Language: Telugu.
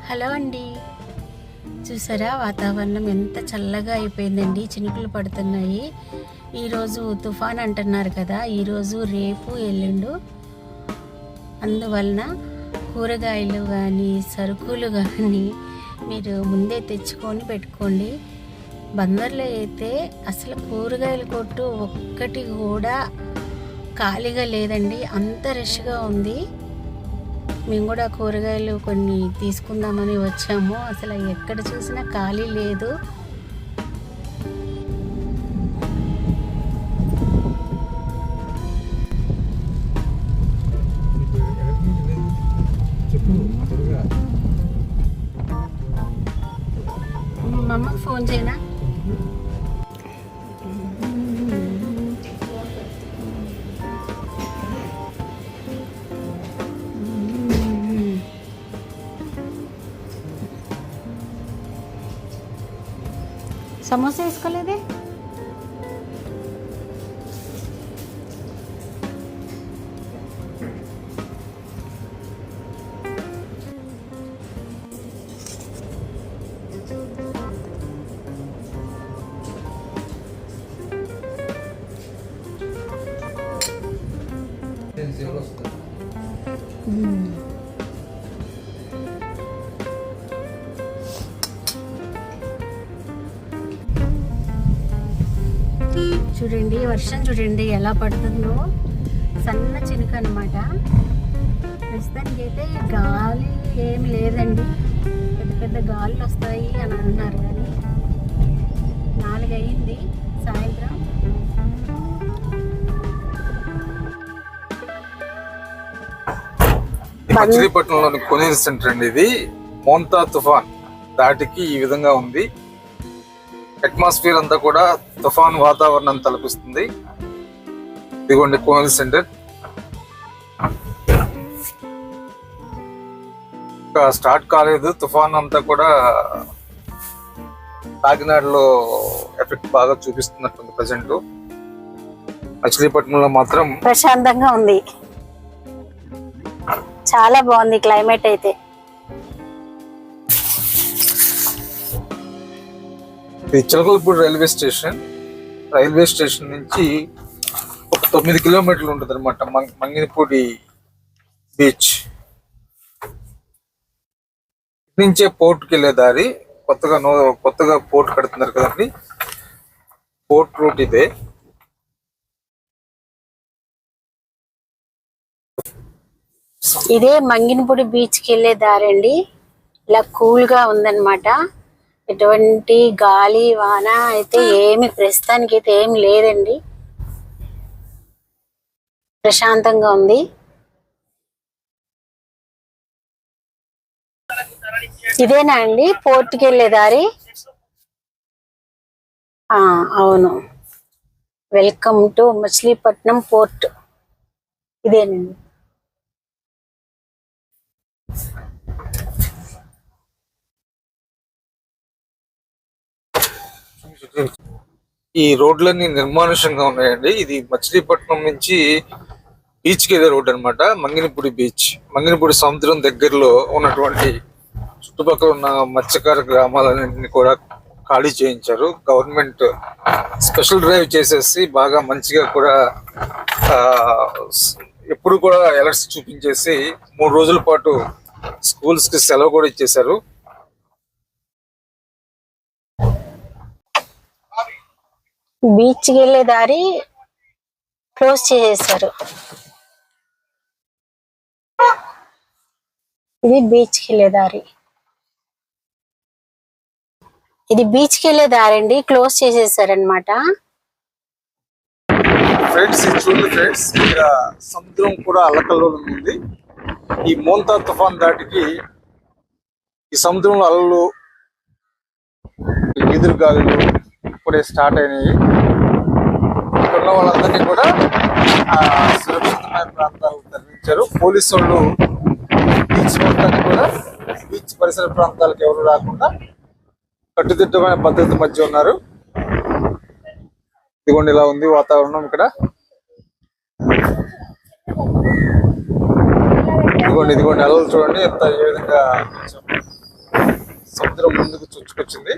హలో అండి, చూసారా వాతావరణం ఎంత చల్లగా అయిపోయిందండి. చినుకులు పడుతున్నాయి. ఈరోజు తుఫాన్ అంటున్నారు కదా, ఈరోజు రేపు ఎల్లుండు. అందువలన కూరగాయలు కానీ సరుకులు కానీ మీరు ముందే తెచ్చుకొని పెట్టుకోండి. బందర్లో అయితే అసలు కూరగాయల కొట్టు ఒక్కటి కూడా ఖాళీగా లేదండి, అంత రష్గా ఉంది. మేము కూడా కూరగాయలు కొన్ని తీసుకుందామని వచ్చాము. అసలు ఎక్కడ చూసినా ఖాళీ లేదు. మా అమ్మకి ఫోన్ చేయనా? సమోసా వేసుకోలేదే? చూడండి వర్షం చూడండి ఎలా పడుతుందో, సన్న చినుకు అనమాట. ప్రస్తుతానికి అయితే గాలి ఏమి లేదండి, పెద్ద పెద్ద గాలులు వస్తాయి అని అంటున్నారు. కానీ 4 అయింది సాయంత్రం. మచిలీపట్నంలోని కొనేరు సెంటర్ అండి ఇది. మోంతా తుఫాన్ దాటికి ఈ విధంగా ఉంది. అట్మాస్ఫియర్ అంతా కూడా తుఫాన్ వాతావరణం తలపిస్తుంది. ఇదిగోండి కోనేరు సెంటర్. ఇంకా స్టార్ట్ కాలేదు తుఫాన్ అంతా కూడా. కాకినాడలో ఎఫెక్ట్ బాగా చూపిస్తున్నట్టుంది ప్రజెంట్. మచిలీపట్నంలో మాత్రం ప్రశాంతంగా ఉంది, చాలా బాగుంది క్లైమేట్ అయితే. ఇది Chilakalapudi railway station. Railway station నుంచి ఒక 9 కిలోమీటర్లు ఉంటుంది అనమాట మంగినపూడి బీచ్. నుంచే పోర్ట్కి వెళ్ళే దారి. కొత్తగా పోర్ట్ కడుతున్నారు కదండి, పోర్ట్ రూట్ ఇదే. ఇదే మంగినపూడి బీచ్కి వెళ్ళే దారండి. ఇలా కూల్గా ఉందన్నమాట. ఎటువంటి గాలి వాన అయితే ప్రస్తుతానికి అయితే ఏమి లేదండి, ప్రశాంతంగా ఉంది. ఇదేనా అండి పోర్ట్కి వెళ్ళే దారి? అవును, వెల్కమ్ టు మచిలీపట్నం పోర్ట్. ఇదేనండి. ఈ రోడ్లన్నీ నిర్మానుషంగా ఉన్నాయండి. ఇది మచిలీపట్నం నుంచి బీచ్కి వెళ్ళే రోడ్ అనమాట, మంగినపూడి బీచ్. మంగినపూడి సముద్రం దగ్గరలో ఉన్నటువంటి చుట్టుపక్కల ఉన్న మత్స్యకార గ్రామాలన్నింటినీ కూడా ఖాళీ చేయించారు. గవర్నమెంట్ స్పెషల్ డ్రైవ్ చేసేసి బాగా మంచిగా కూడా ఎప్పుడు కూడా అలర్ట్స్ చూపించేసి 3 రోజుల పాటు స్కూల్స్ కి సెలవు కూడా ఇచ్చేశారు. బీచ్కి వెళ్ళే దారి క్లోజ్ చేసేసారు. ఇది బీచ్కి వెళ్ళే దారి. ఇది బీచ్ కి వెళ్ళే దారండి, క్లోజ్ చేసేసారనమాట. ఫ్రెండ్స్ ఇది చూడండి ఫ్రెండ్స్, ఇక్కడ సముద్రం కూడా అల్లకల్లోలం ఉంది. ఈ మోంతా తుఫాన్ దాటికి ఈ సముద్రంలో అలలు, ఎదురు గాలులు ఇప్పుడే స్టార్ట్ అయినాయి. ఇక్కడ ఉన్న వాళ్ళందరినీ కూడా సురక్షితమైన ప్రాంతాలకు తరలించారు. పోలీసు వాళ్ళు బీచ్ మొత్తాన్ని కూడా, బీచ్ పరిసర ప్రాంతాలకు ఎవరు రాకుండా కట్టుదిట్టమైన పద్ధతి మధ్య ఉన్నారు. ఇదిగోండి ఇలా ఉంది వాతావరణం ఇక్కడ. ఇదిగోండి అలలు చూడండి ఎంత ఏ విధంగా సముద్రం ముందుకు చుచ్చుకొచ్చింది.